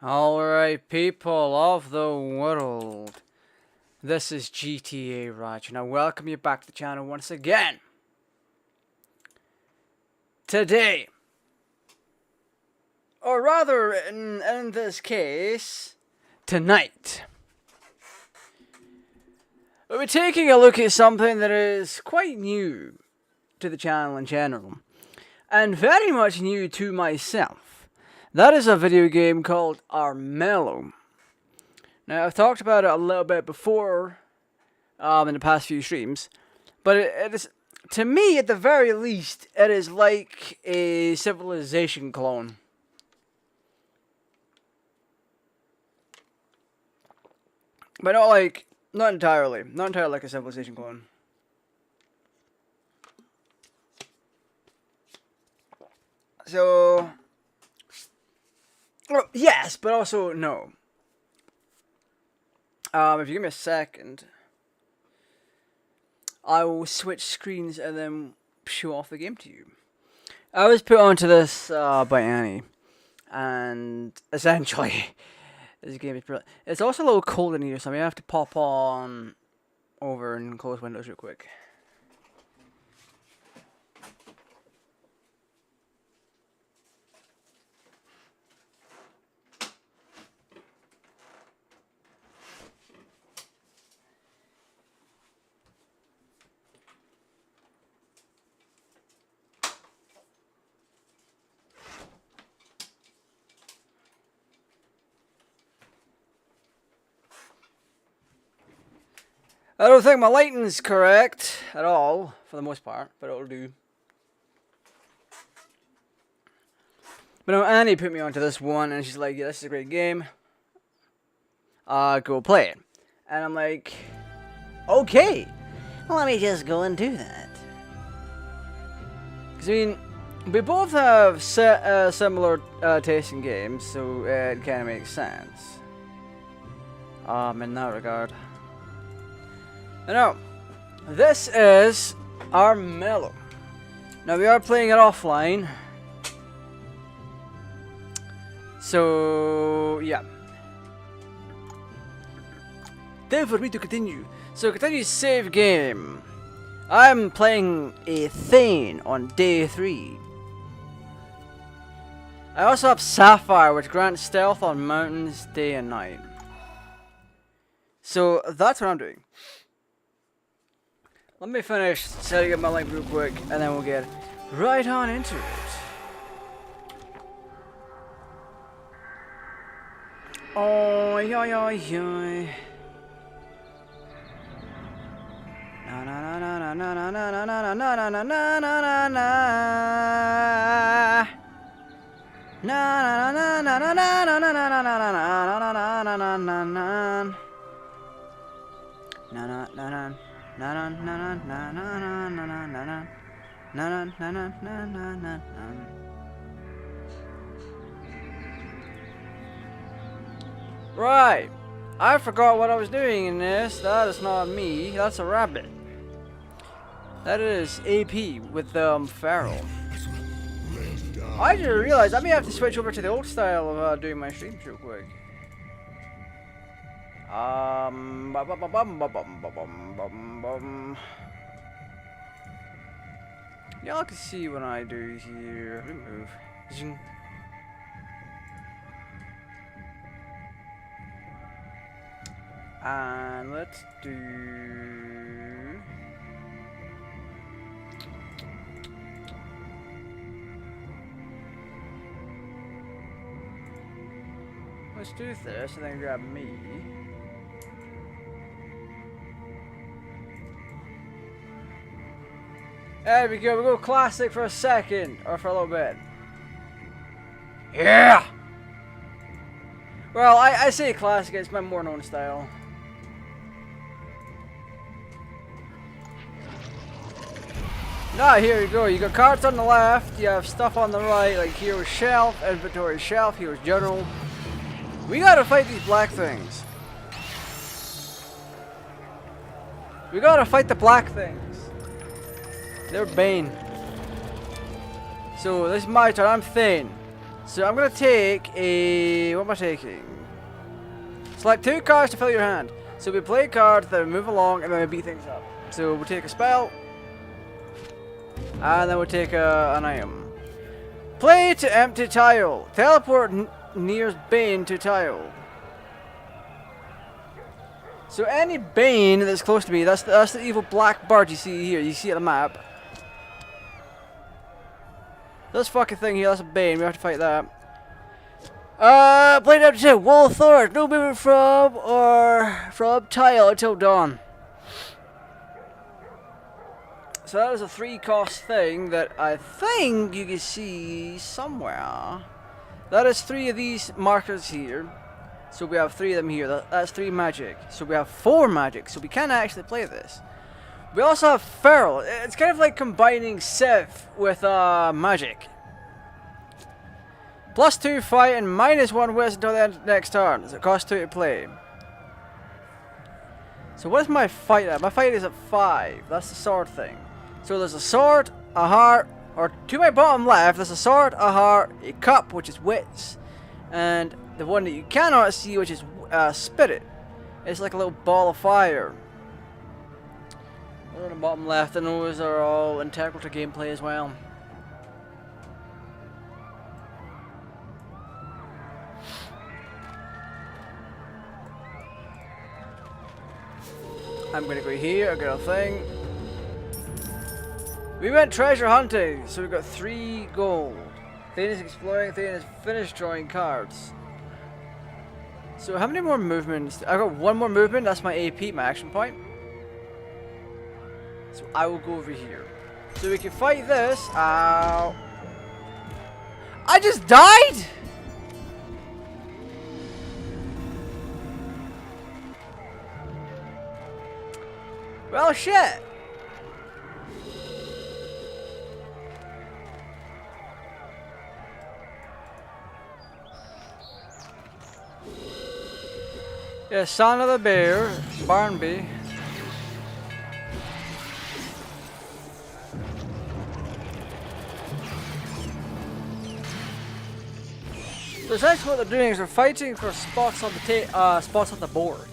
Alright, people of the world. This is GTArajgaming, and I welcome you back to the channel once again. Today, or rather, in this case, tonight, we'll be taking a look at something that is quite new to the channel in general, and very much new to myself. That is a video game called Armello. Now, I've talked about it a little bit before in the past few streams, but it is, to me, at the very least, it is like a Civilization clone. But not entirely like a Civilization clone. So, well, yes, but also no. If you give me a second, I will switch screens and then show off the game to you. I was put onto this by Annie, and essentially, this game is brilliant. It's also a little cold in here, so I may have to pop on over and close windows real quick. I don't think my lighting's correct at all, for the most part, but it'll do. But no, Annie put me onto this one, and she's like, yeah, this is a great game. Go play it. And I'm like, okay, let me just go and do that. Because, I mean, we both have similar taste in games, so it kind of makes sense. In that regard. Now, this is Armello. Now, we are playing it offline. So, yeah. Time for me to continue. So, continue save game. I'm playing a Thane on day 3. I also have Sapphire, which grants stealth on mountains day and night. So, that's what I'm doing. Let me finish setting up my link real quick, and then we'll get right on into it. Oh, yoy, yoy, yoy. Na na na na na na na na na na na na na na. Na na na na na na na na na na na na na na na na. Na na na na. Na na na na na na na na na na na na na na na. Right, I forgot what I was doing in this. That is not me. That's a rabbit. That is AP with Pharaoh. I just realized I may have to switch over to the old style of doing my streams real quick. Y'all can see what I do here. Remove. Zing. And let's do. Let's do this and then grab me. There we go, we'll go classic for a second, or for a little bit. Yeah! Well, I say classic, it's my more known style. Now, here you go, you got cards on the left, you have stuff on the right, like here's shelf, inventory shelf, here's general. We gotta fight these black things. We gotta fight the black things. They're Bane. So this is my turn. I'm Thane. So I'm gonna take a. What am I taking? Select 2 cards to fill your hand. So we play cards, then we move along, and then we beat things up. So we'll take a spell, and then we'll take an item. Play to empty tile. Teleport nearest Bane to tile. So any Bane that's close to me, that's the evil black bird you see here. You see it on the map. This fucking thing here, that's a Bane. We have to fight that. Play to empty tile. Wall of Thorns. No movement from tile until dawn. So that is a 3-cost thing that I think you can see somewhere. That is 3 of these markers here. So we have 3 of them here. That's 3 magic. So we have 4 magic. So we can actually play this. We also have Feral. It's kind of like combining Sith with magic. +2 fight and -1 wisdom until the end of next turn. So it costs 2 to play. So what is my fight at? My fight is at 5. That's the sword thing. So there's a sword, a heart, or to my bottom left, there's a sword, a heart, a cup, which is wits, and the one that you cannot see, which is spirit. It's like a little ball of fire. On the bottom left, and those are all integral to gameplay as well. I'm gonna go here, I got a thing. We went treasure hunting, so we got 3 gold. Thane is exploring, Thane is finished drawing cards. So how many more movements? I got 1 more movement, that's my AP, my action point. So I will go over here. So we can fight this. Ow. I just died? Well, shit. Yeah, son of the bear, Barnby. So essentially what they're doing is they're fighting for spots on the spots on the board.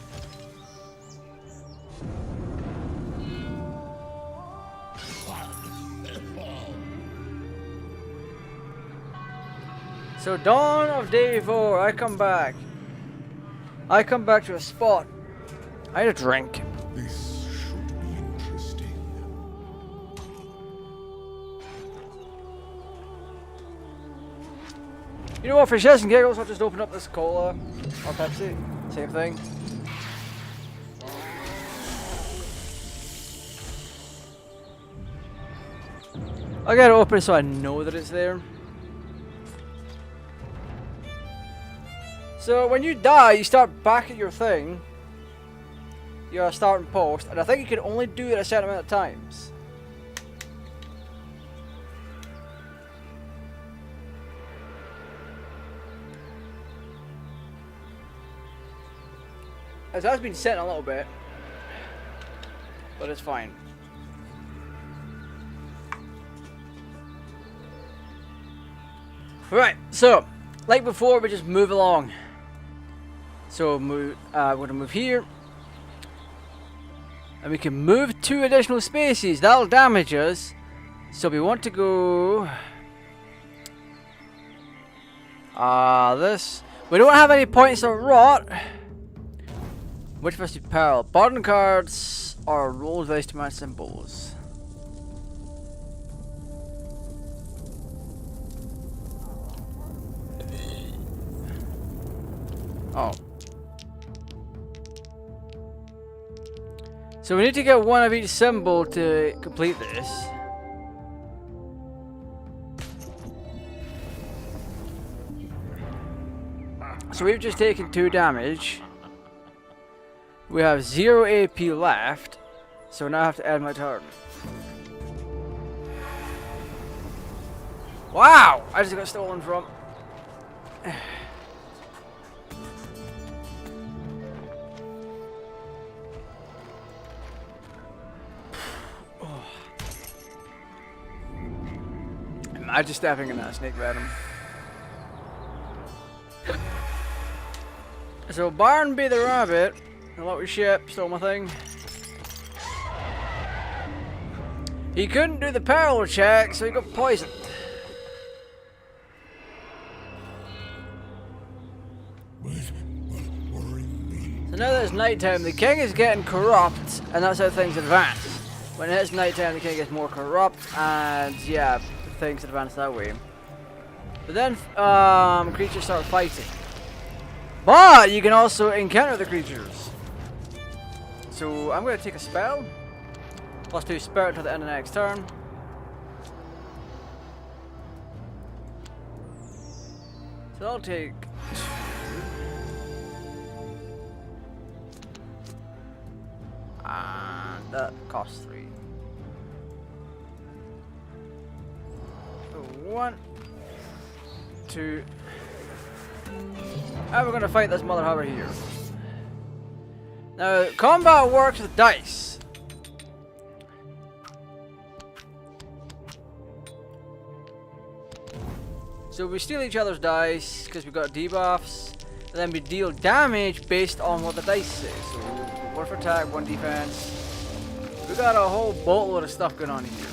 So dawn of day 4, I come back. I come back to a spot. I had a drink. This should be interesting. You know what, for shits and giggles, I'll just open up this cola or Pepsi. Same thing. I gotta open it so I know that it's there. So when you die, you start back at your thing. Your starting post, and I think you can only do it a certain amount of times. It has been set a little bit, but it's fine. Right, so like before, we just move along. So move. We're gonna move here, and we can move 2 additional spaces. That'll damage us. So we want to go. This. We don't have any points of rot. Which of us do peril? Bottom cards or rolls dice to match symbols. Oh. So we need to get 1 of each symbol to complete this. So we've just taken 2 damage. We have 0 AP left. So now I have to end my turn. Wow! I just got stolen from. I just stepping in that snake venom. So Barnaby the rabbit, a lot of ship, stole my thing. He couldn't do the parallel check, so he got poisoned. So now that it's nighttime, the king is getting corrupt, and that's how things advance. When it is nighttime, the king gets more corrupt, and yeah, things advance that way. But then creatures start fighting. But you can also encounter the creatures. So I'm going to take a spell. +2 spirit till the end of the next turn. So I'll take 2. And that costs 3. So 1, 2. And we're going to fight this mother hover here. Now, combat works with dice. So we steal each other's dice because we've got debuffs, and then we deal damage based on what the dice say. So 1 for attack, 1 defense. We got a whole boatload of stuff going on here.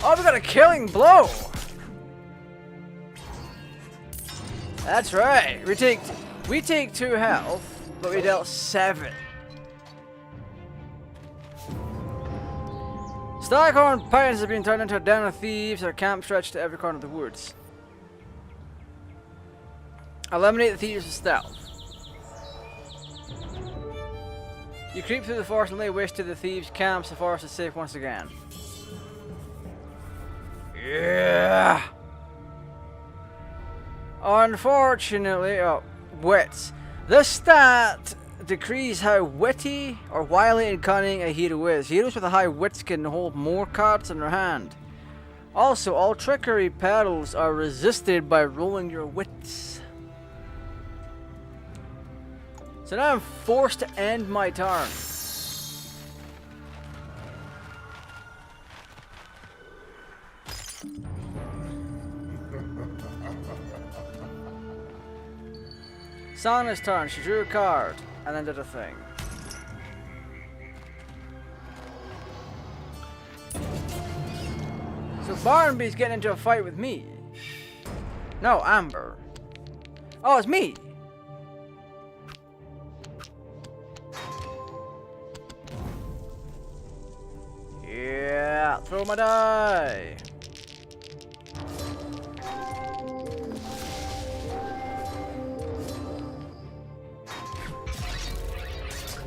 Oh, we got a killing blow! That's right. We take 2 health, but we dealt 7. Staghorn Pines have been turned into a den of thieves. Their camp stretched to every corner of the woods. Eliminate the thieves with stealth. You creep through the forest and lay waste to the thieves' camps. The forest is safe once again. Yeah. Unfortunately, wits. This stat decrees how witty or wily and cunning a hero is. Heroes with a high wits can hold more cards in their hand. Also, all trickery perils are resisted by rolling your wits. So now I'm forced to end my turn. Sana's turn. She drew a card and then did a thing. So Barnaby's getting into a fight with me. No, Amber. Oh, it's me. Yeah, throw my die.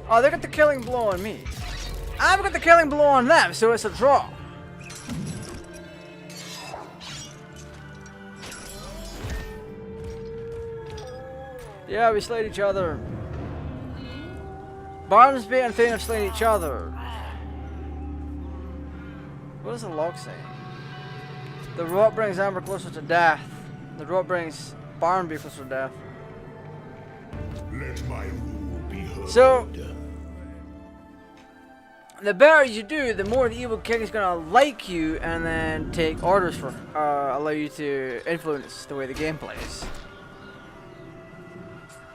Oh, they got the killing blow on me. I've got the killing blow on them, so it's a draw. Yeah, we slayed each other. Barnaby and Thane have slain each other. What does the log say? The rot brings Amber closer to death. The rot brings Barnaby closer to death. Let my rule be heard. So, the better you do, the more the evil king is gonna like you and then take orders for, allow you to influence the way the game plays.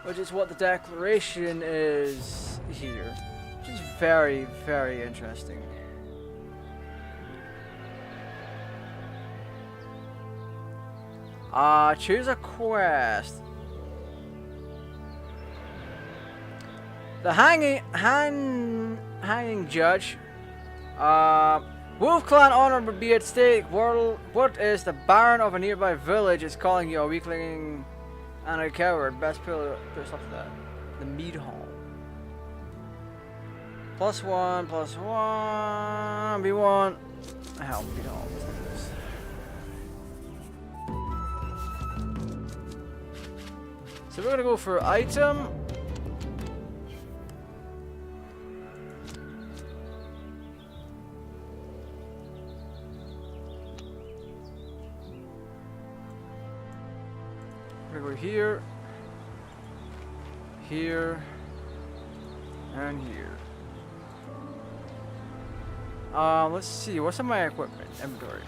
Which is what the declaration is here. Which is very, very interesting. Choose a quest. The hanging judge. Wolf clan honor would be at stake. What is the baron of a nearby village is calling you a weakling and a coward? Best put stuff to that. The mead hall. +1, +1. We want help. Mead hall. Let's do this. So we're gonna go for item. We're gonna go here, here, and here. Let's see. What's in my equipment inventory?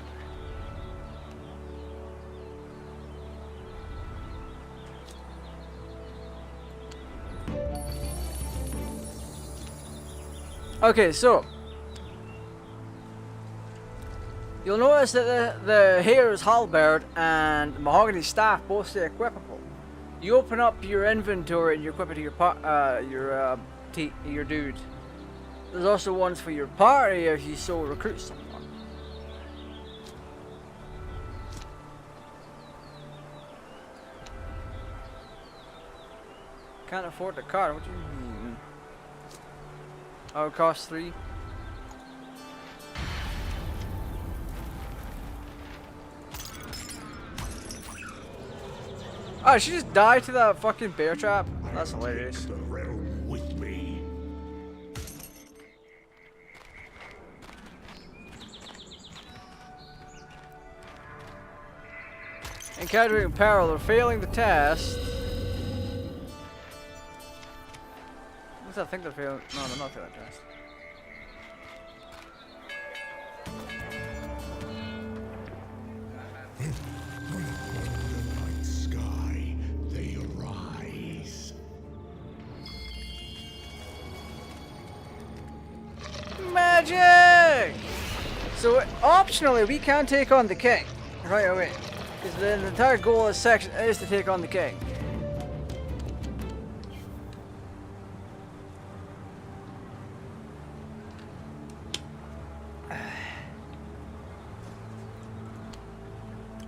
Okay, so you'll notice that the Hare's halberd and the mahogany staff both say equipable. You open up your inventory and you equip it to your dude. There's also ones for your party if you so recruit someone. Can't afford the car. What do you mean? Oh, it costs 3. Oh, she just died to that fucking bear trap? That's hilarious. The realm with me. Encountering peril or failing the test. What's that? I think they're failing. No, they're not failing the test. Night sky, they arise. Magic! So optionally, we can take on the king right away, because the entire goal of this section is to take on the king.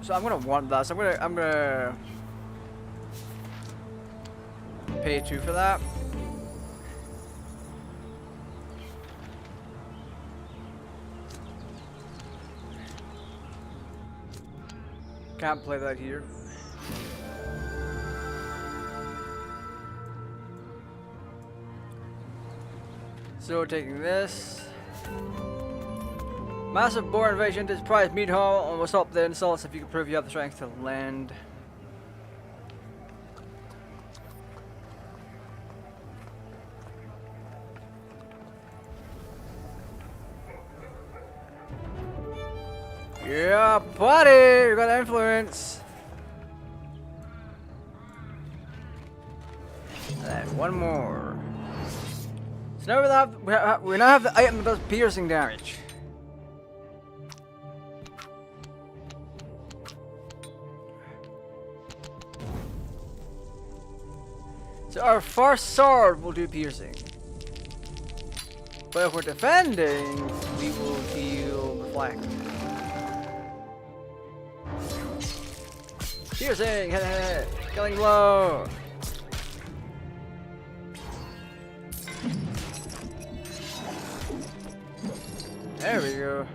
So I'm gonna want that. So I'm gonna pay 2 for that. Can't play that here. So taking this. Massive boar invasion to surprise meat hall and we'll stop the insults if you can prove you have the strength to land. Yeah, buddy! You got influence! And one more. So now we now have the item that does piercing damage. So our first sword will do piercing. But if we're defending, we will deal reflect. Piercing! Hit, hit, hit. Killing blow! There we go.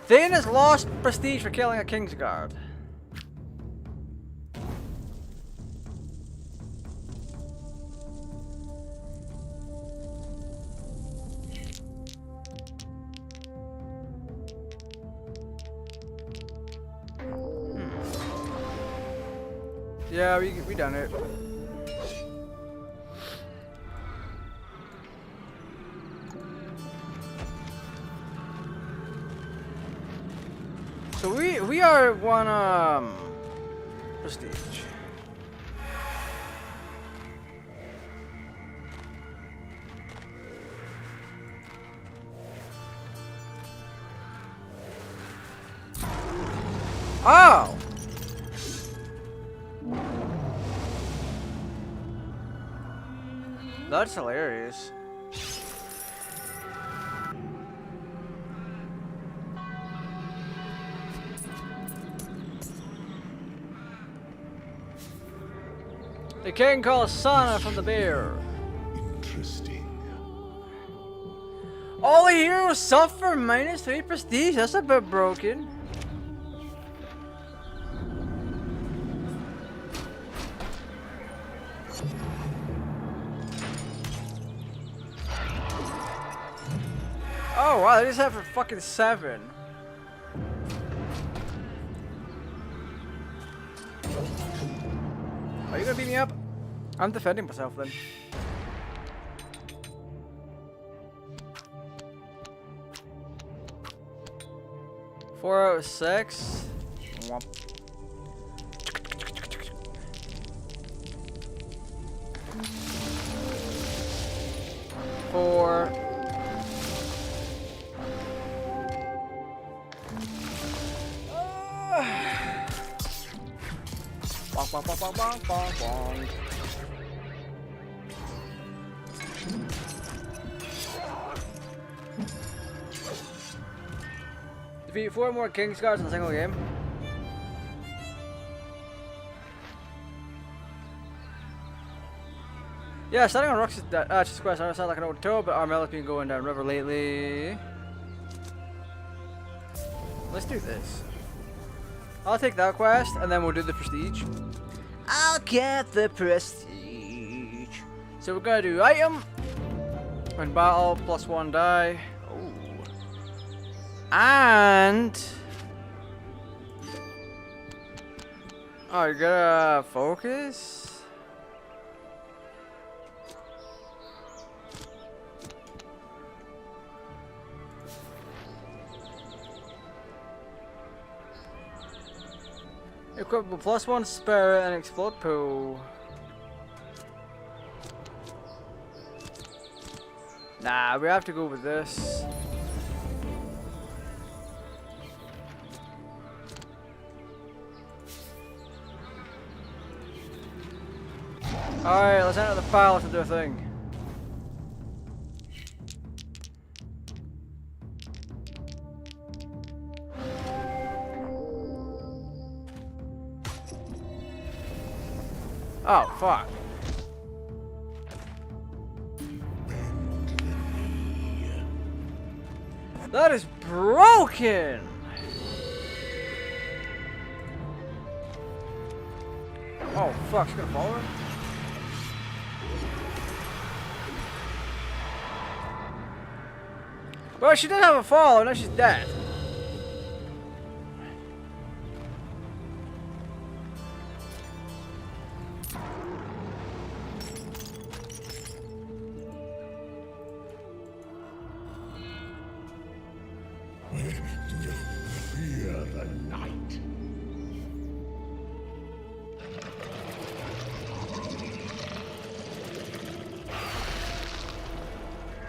Thane has lost prestige for killing a Kingsguard. Yeah, we done it. So we are one prestige. Oh. That's hilarious. The king calls Sana from the bear. Interesting. All the heroes suffer -3 prestige. That's a bit broken. Oh wow, they just have for fucking 7. Are you gonna beat me up? I'm defending myself then. 4 out of 6. Womp. 4. Bonk, bonk, bonk, bonk, bonk, bonk, bonk. Defeat 4 more King Scars in a single game. Yeah, starting on Rox's quest, I don't sound like an old toad, but Armello's been going down river lately. Let's do this. I'll take that quest, and then we'll do the prestige. I'll get the prestige. So we're gonna do item. When battle, +1 die. Oh. And... oh, you're gonna focus? Equipable +1 spirit and explode pool. Nah, we have to go with this. Alright, let's enter the palace and do a thing. Oh, fuck. That is broken! Oh, fuck, she's gonna follow her? Well, she did have a fall, now she's dead. Fear the night.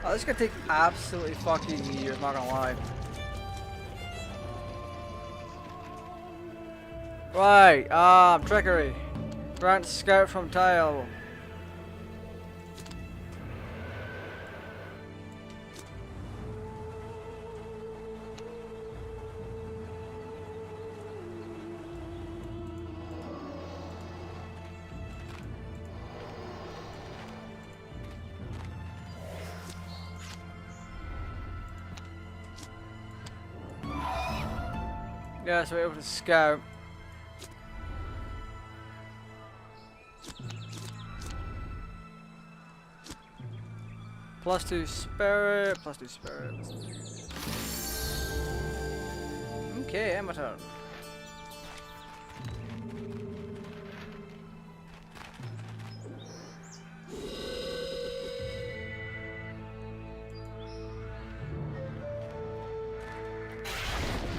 Oh, this is gonna take absolutely fucking years, not gonna lie. Right, trickery. Grant scout from tile. Yeah, so we're able to scout. +2 spirit, +2 spirit. Okay, and my turn.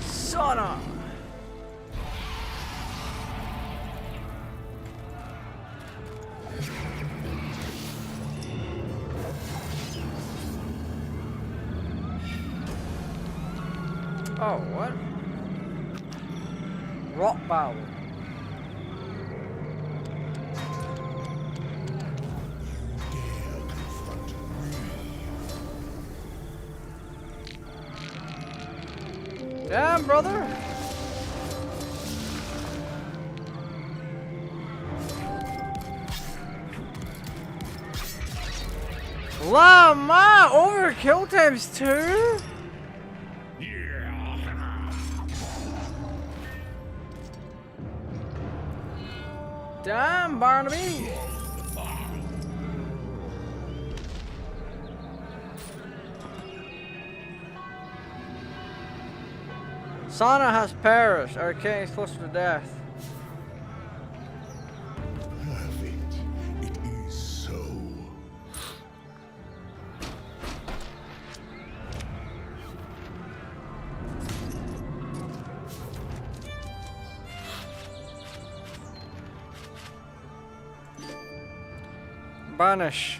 Sauna! Oh, what? Rock bow. Damn, brother. La ma, overkill ×2? Damn, Barnaby! Sana has perished. Our king is closer to death. Perfect. It is so. banish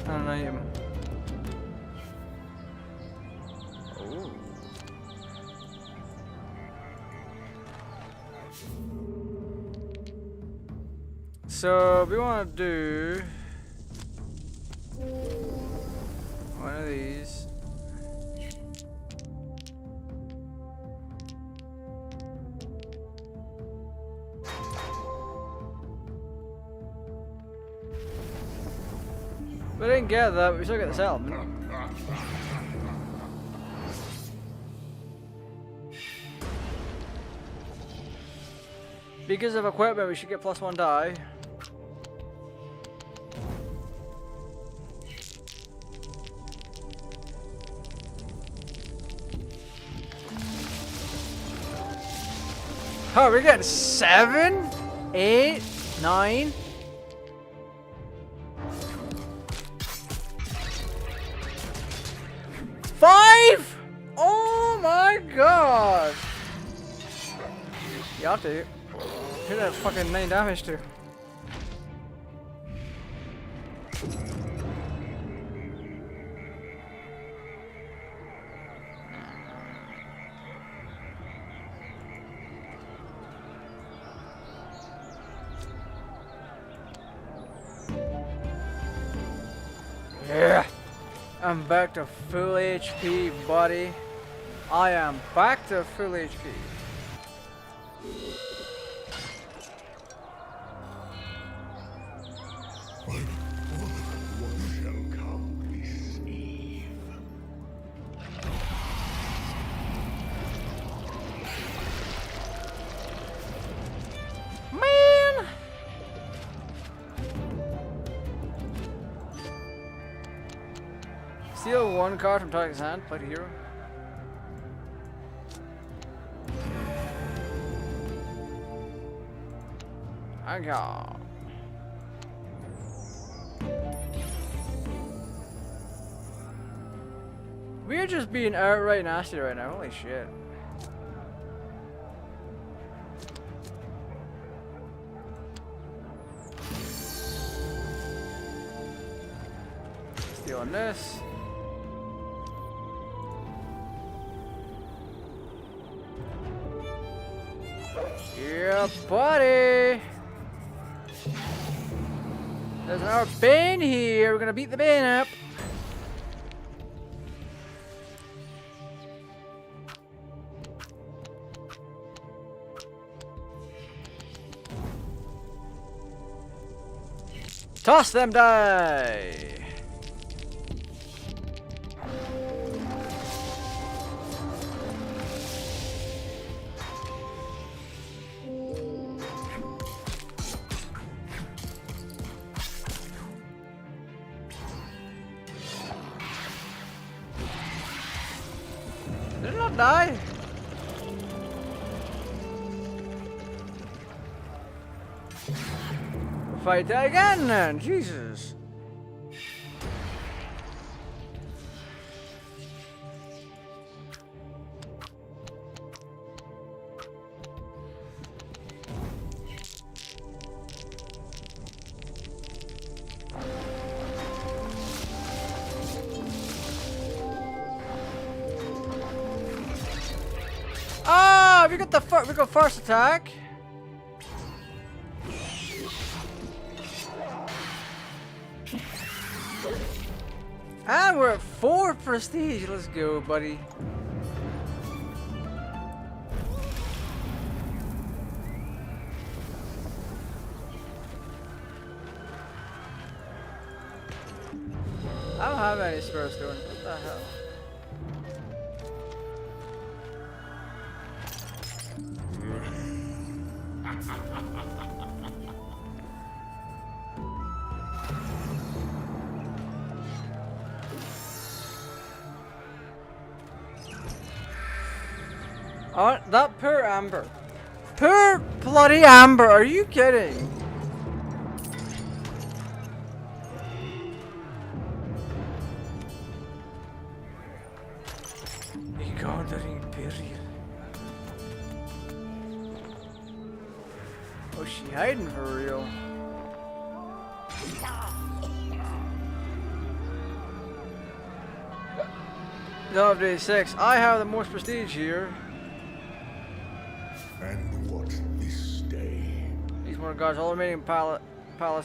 an item. Ooh. So we want to do one of these. We didn't get that, but we still get this element. Because of equipment, we should get +1 die. Oh, we're getting 7, 8, 9. Five! Oh my god! You have to. Who did that fucking 9 damage to? Yeah! I'm back to full HP, buddy. I am back to full HP. What shall come this eve? Man! Steal 1 card from target's hand, play the hero. I got. We're just being outright nasty right now, holy shit. Stealing this. Yeah, buddy. There's our Bane here. We're gonna beat the Bane up. Toss them die. Did it not die? Fight that again then, Jesus. Ah, we got first attack. And we're at 4 prestige. Let's go, buddy. I don't have any spurs going. What the hell? Oh, that poor Amber. Poor bloody Amber, are you kidding? Oh, she hiding for real. No, day 6. I have the most prestige here. And what this day? These more guards. All remaining palace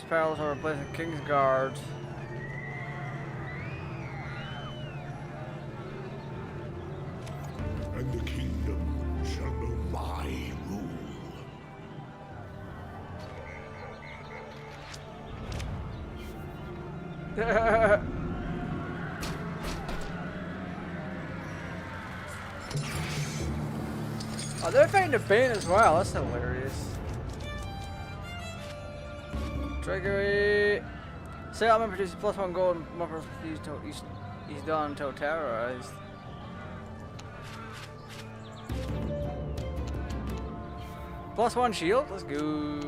perils are replaced with King's Guards. And the kingdom shall know my rule. Oh, they're fighting the Bane as well. That's hilarious. Trickery. Settlement produces +1 gold and more prestige till he's done until terrorized. +1 shield. Let's go.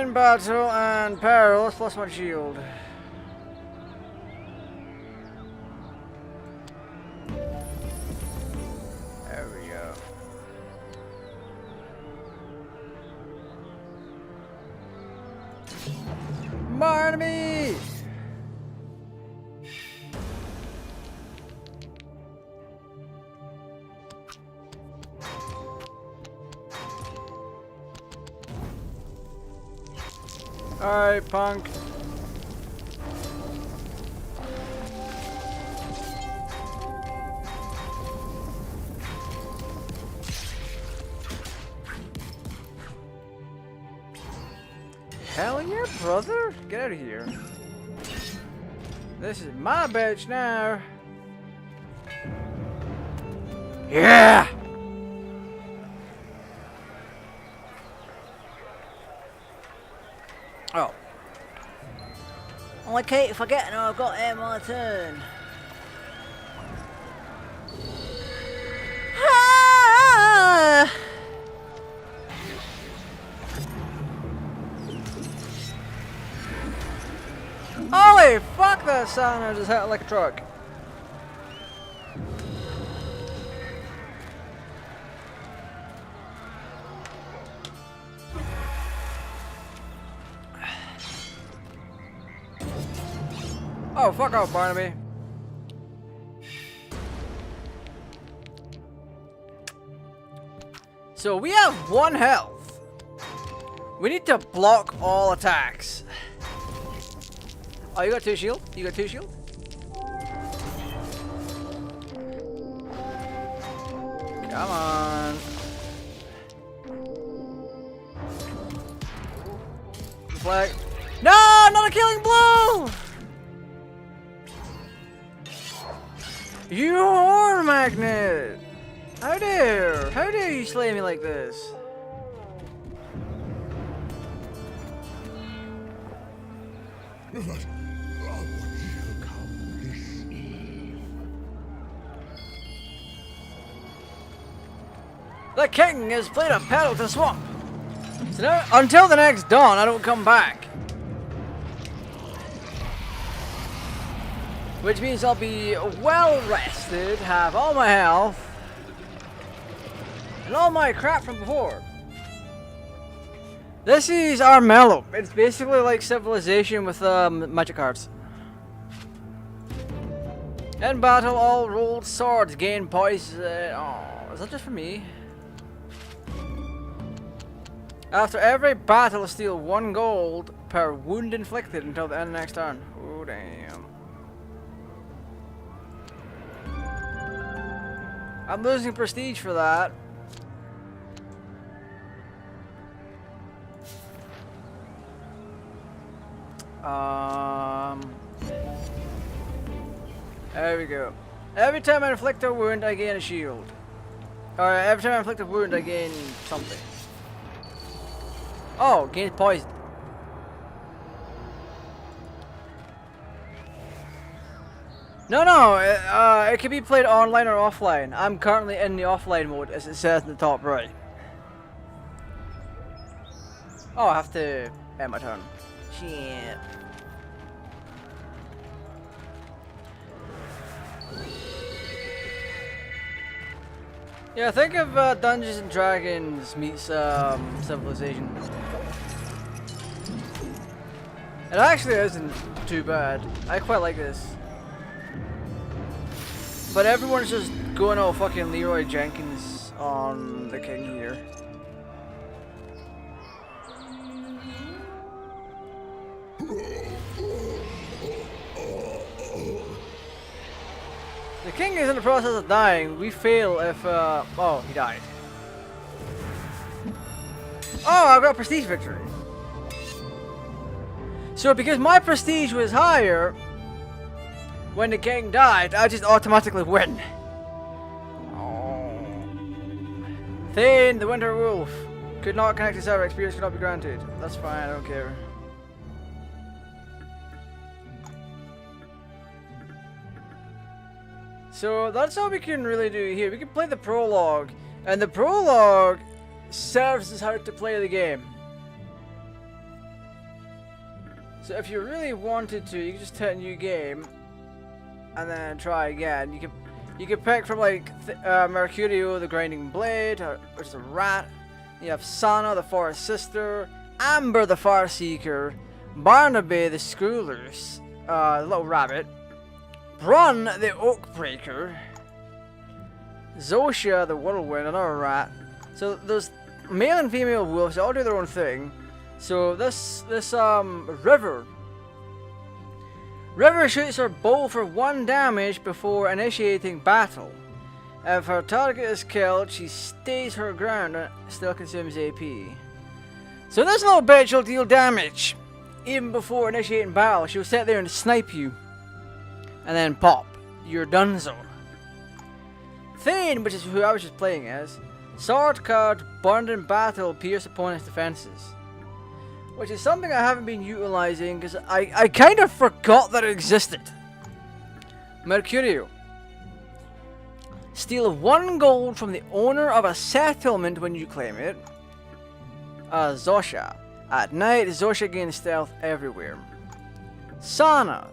In battle and peril, +1 shield. There we go. More enemies! Alright, punk. Hell yeah, brother! Get out of here. This is my bitch now. Yeah! Oh. I keep forgetting I've got to end my turn. Ah! Holy fuck, that sound I just hit like a truck. Oh, fuck off, Barnaby. So we have 1 health. We need to block all attacks. Oh, you got 2 shield? You got 2 shield? Come on. Flag. No, not a killing blow! You whore magnet! How dare you slay me like this? The king has played a paddle to swamp. So now, until the next dawn, I don't come back. Which means I'll be well rested, have all my health, and all my crap from before. This is Armello. It's basically like Civilization with magic cards. In battle, all rolled swords gain poison. Oh, is that just for me? After every battle, steal 1 gold per wound inflicted until the end of the next turn. Oh, damn. I'm losing prestige for that. There we go. Every time I inflict a wound, I gain a shield. Or every time I inflict a wound, I gain something. Oh, gain poison. No, it can be played online or offline. I'm currently in the offline mode, as it says in the top right. Oh, I have to end my turn. Shit. Yeah, think of Dungeons and Dragons meets Civilization. It actually isn't too bad. I quite like this. But everyone's just going all fucking Leroy Jenkins on the king here. The king is in the process of dying. We fail if, oh, he died. Oh, I got prestige victory. So because my prestige was higher, when the king died, I just automatically win. Oh. Thane, the Winter Wolf. Could not connect to server. Experience could not be granted. That's fine, I don't care. So that's all we can really do here. We can play the prologue, and the prologue serves as how to play the game. So if you really wanted to, you can just hit a new game, and then try again. You can pick from like Mercurio, the Grinding Blade, which is a rat. You have Sana, the Forest Sister, Amber, the Farseeker, Barnaby, the Schoolers, the little rabbit, Brun, the Oakbreaker, Zosia, the Whirlwind, another rat. So there's male and female wolves, they all do their own thing. So this River shoots her bow for 1 damage before initiating battle. If her target is killed, she stays her ground and still consumes AP. So this little bitch will deal damage even before initiating battle. She'll sit there and snipe you. And then pop. You're donezo. Thane, which is who I was just playing as. Sword card, burned in battle, pierce opponent's defenses. Which is something I haven't been utilizing because I kind of forgot that it existed. Mercurio. Steal 1 gold from the owner of a settlement when you claim it. Zosha. At night, Zosha gains stealth everywhere. Sana.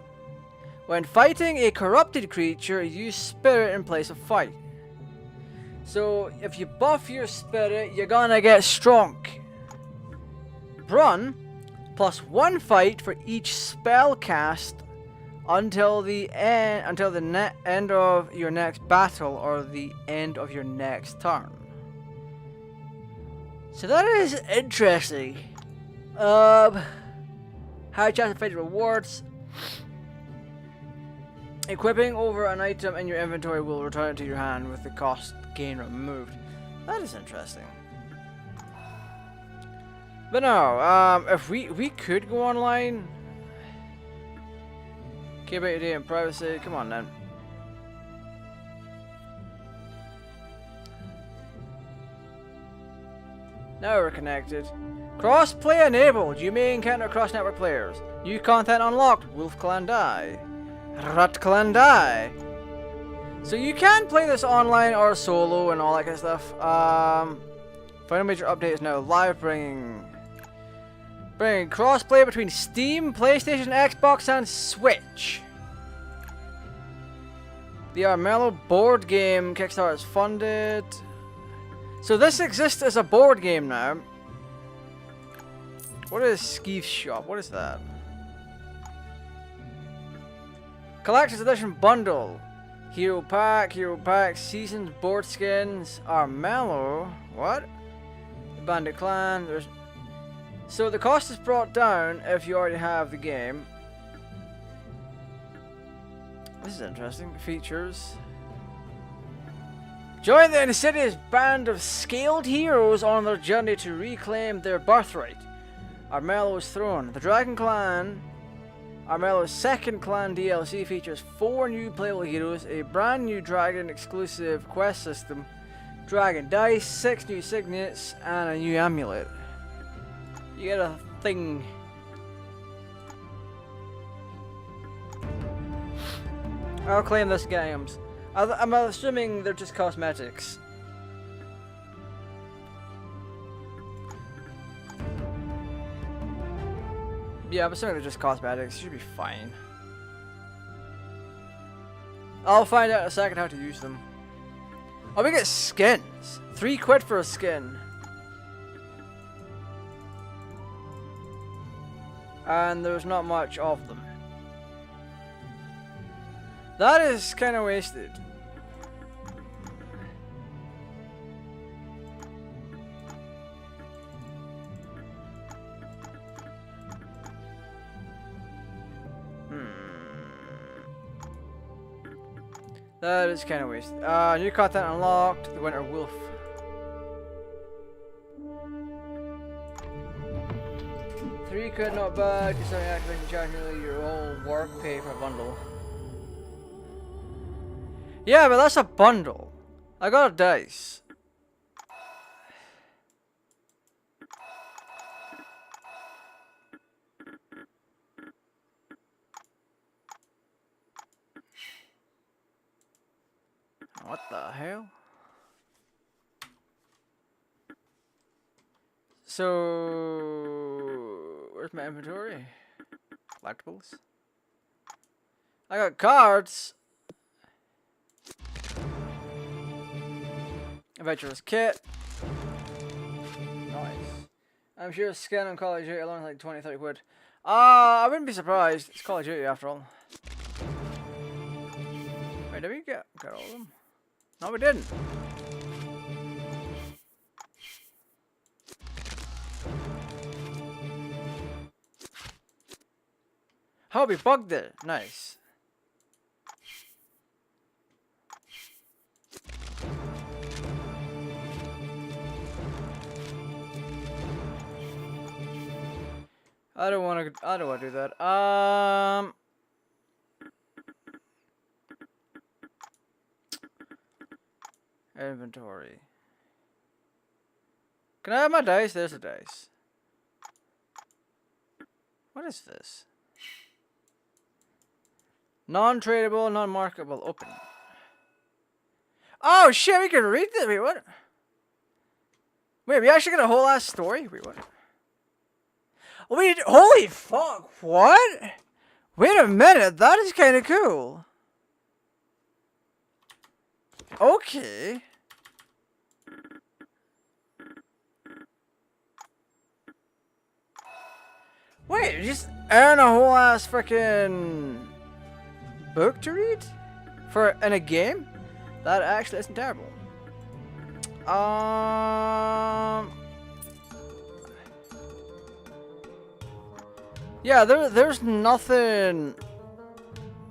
When fighting a corrupted creature, use spirit in place of fight. So, if you buff your spirit, you're gonna get strong. Brun, +1 fight for each spell cast until the end of your next battle or the end of your next turn. So that is interesting. High chance of fighting rewards. Equipping over an item in your inventory will return it to your hand with the cost gain removed. That is interesting. But no, if we could go online. Care about your data and privacy. Come on then. Now we're connected. Crossplay enabled. You may encounter cross-network players. New content unlocked. Wolf Clan die. Rat Clan die. So you can play this online or solo and all that kind of stuff. Final major update is now live, bringing crossplay between Steam, PlayStation, Xbox, and Switch. The Armello board game Kickstarter is funded. So this exists as a board game now. What is Skeef's Shop? What is that? Collector's Edition Bundle. Hero Pack, Seasons, Board Skins, Armello. What? Bandit Clan. So the cost is brought down if you already have the game. This is interesting. Features. Join the insidious band of scaled heroes on their journey to reclaim their birthright. Armello's Throne. The Dragon Clan. Armello's second clan DLC features 4 new playable heroes, a brand new dragon exclusive quest system, dragon dice, 6 new signets, and a new amulet. You get a thing. I'll claim this games. I'm assuming they're just cosmetics. Yeah, I'm assuming they're just cosmetics. Should be fine. I'll find out in a second how to use them. Oh, we get skins. skins. £3 for a skin. And there's not much of them. That is kind of wasted. That is kind of wasted. New content unlocked. The Winter Wolf. £3 not bad. Just starting activation charge nearly your whole work pay for a bundle. Yeah, but that's a bundle. I got a dice. What the hell? So, where's my inventory? Collectibles. I got cards. Adventurous kit. Nice. I'm sure skin on Call of Duty alone is like 20-30 quid. I wouldn't be surprised. It's Call of Duty after all. Wait, did we get all of them? No, we didn't. Oh, we bugged it. Nice. I don't want to do that. Inventory. Can I have my dice? There's a dice. What is this? Non-tradable, non-marketable, open. Oh shit, we can read this. Wait, what? Wait, we actually got a whole ass story? Wait, what? Wait, holy fuck, what? Wait a minute, that is kind of cool. Okay. Wait, you just earn a whole ass freaking book to read? In a game? That actually isn't terrible. Yeah, there's nothing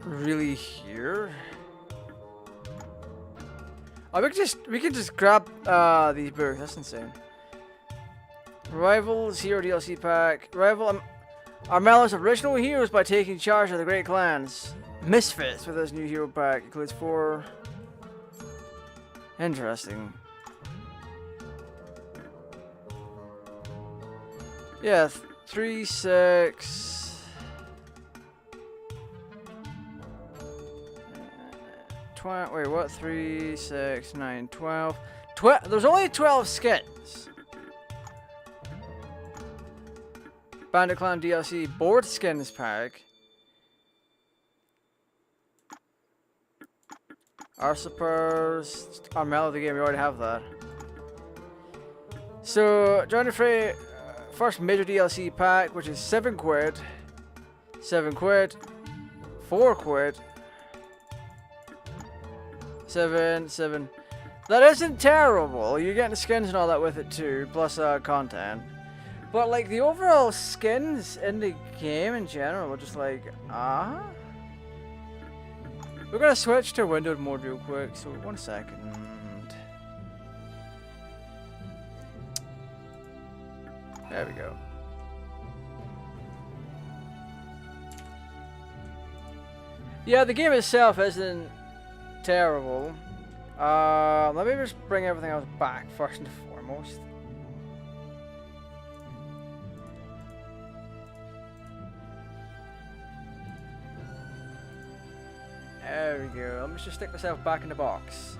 really here. Oh, we can just grab these books. That's insane. Rivals Hero DLC pack. Rival Armello's original heroes by taking charge of the Great Clans. Misfits with this new hero pack includes 4. Interesting. Yeah, 3, 6. 20. Wait, what? 3, 6, 9, 12. There's only 12 skins. Bandit Clan DLC board skins pack. Usurpers, Armello the game, we already have that. So, join the fray, first major DLC pack, which is £7, £7, £4, 7. That isn't terrible. You're getting the skins and all that with it too, plus content. But like the overall skins in the game in general are just like, We're gonna switch to windowed mode real quick, so 1 second. There we go. Yeah, the game itself isn't terrible. Let me just bring everything else back first and foremost. There we go. Let me just stick myself back in the box.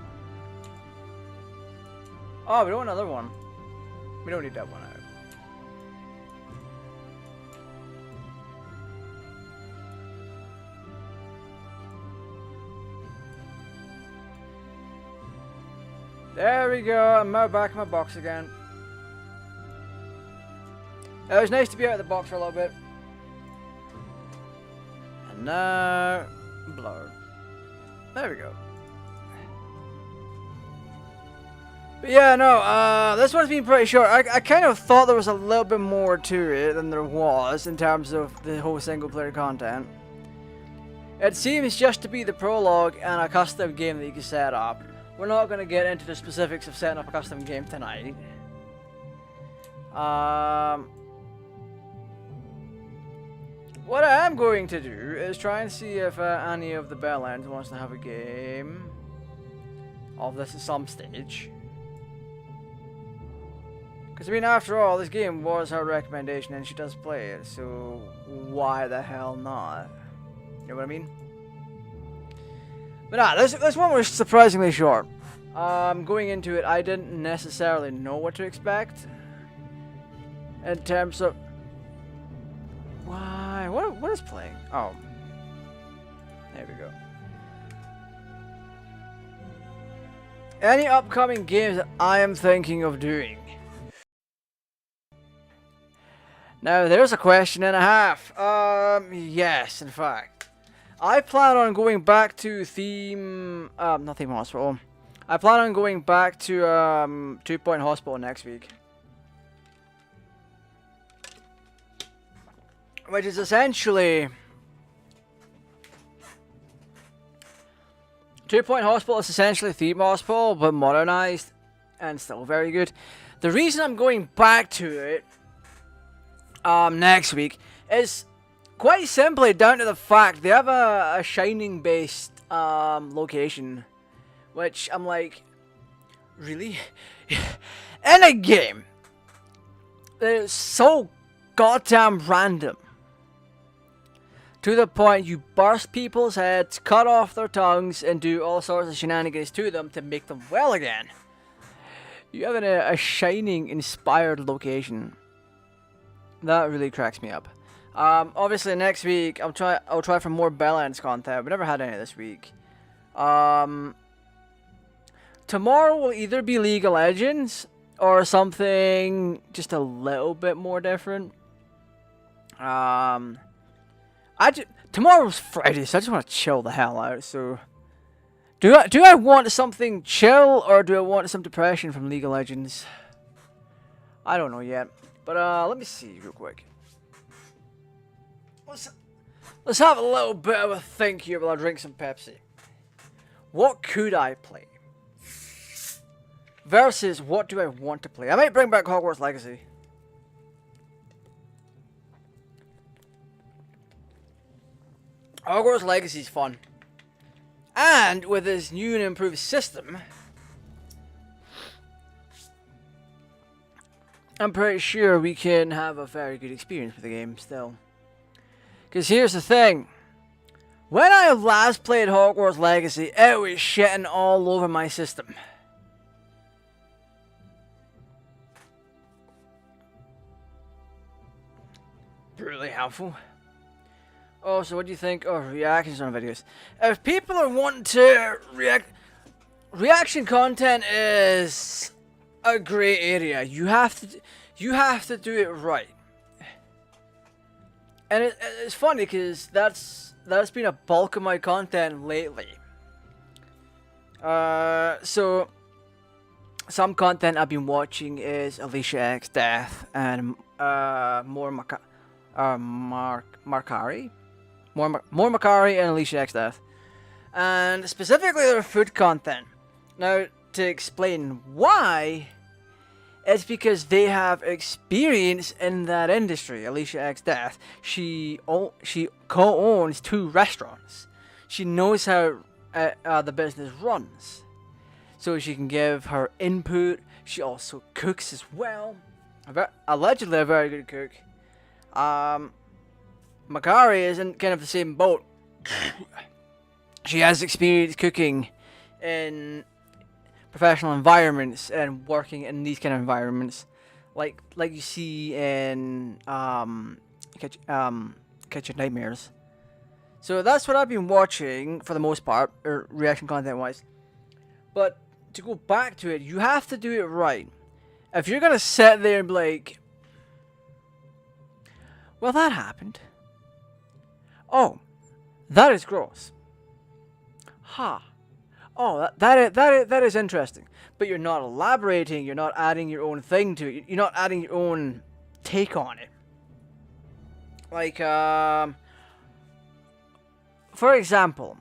Oh, we don't want another one. We don't need that one out. There we go. I'm now back in my box again. It was nice to be out of the box for a little bit. And now, blur. There we go. But yeah, no, this one's been pretty short. I kind of thought there was a little bit more to it than there was in terms of the whole single player content. It seems just to be the prologue and a custom game that you can set up. We're not going to get into the specifics of setting up a custom game tonight. What I am going to do is try and see if any of the Bellends wants to have a game of this at some stage. Because, I mean, after all, this game was her recommendation and she does play it, so why the hell not? You know what I mean? But nah, this one was surprisingly short. Going into it, I didn't necessarily know what to expect. In terms of... Why? What is playing? Oh. There we go. Any upcoming games that I am thinking of doing? Now, there's a question and a half. Yes, in fact. I plan on going back to not Theme Hospital. I plan on going back to 2 Point Hospital next week. Which is essentially 2 Point Hospital is essentially Theme Hospital, but modernized and still very good. The reason I'm going back to it next week is quite simply down to the fact they have a Shining based location, which I'm like, really? In a game that is so goddamn random, to the point you burst people's heads, cut off their tongues, and do all sorts of shenanigans to them to make them well again. You have a Shining inspired location. That really cracks me up. Obviously next week I'll try for more Bellends content. We never had any this week. Tomorrow will either be League of Legends or something just a little bit more different. Tomorrow's Friday, so I just want to chill the hell out. So do I want something chill or do I want some depression from League of Legends? I don't know yet. But let me see real quick. Let's have a little bit of a think here while I drink some Pepsi. What could I play? Versus what do I want to play? I might bring back Hogwarts Legacy. Hogwarts Legacy is fun. And with this new and improved system, I'm pretty sure we can have a very good experience with the game still. Because here's the thing. When I last played Hogwarts Legacy, it was shitting all over my system. Really helpful. Oh, so what do you think of reactions on videos? If people are wanting to reaction content is a grey area. You have to do it right. And it's funny because that's been a bulk of my content lately. So some content I've been watching is Alicia X Death and more Makari and Alicia X Death, and specifically their food content. Now, to explain why, it's because they have experience in that industry. Alicia X Death, she co-owns 2 restaurants. She knows how the business runs, so she can give her input. She also cooks as well. Allegedly a very good cook. Makari is in kind of the same boat. She has experience cooking in professional environments and working in these kind of environments, like you see in Kitchen Nightmares. So that's what I've been watching for the most part, or reaction content wise. But to go back to it, you have to do it right. If you're gonna sit there and be like, well, that happened. Oh, that is gross. Ha. Oh, that is interesting. But you're not elaborating. You're not adding your own thing to it. You're not adding your own take on it. Like, for example,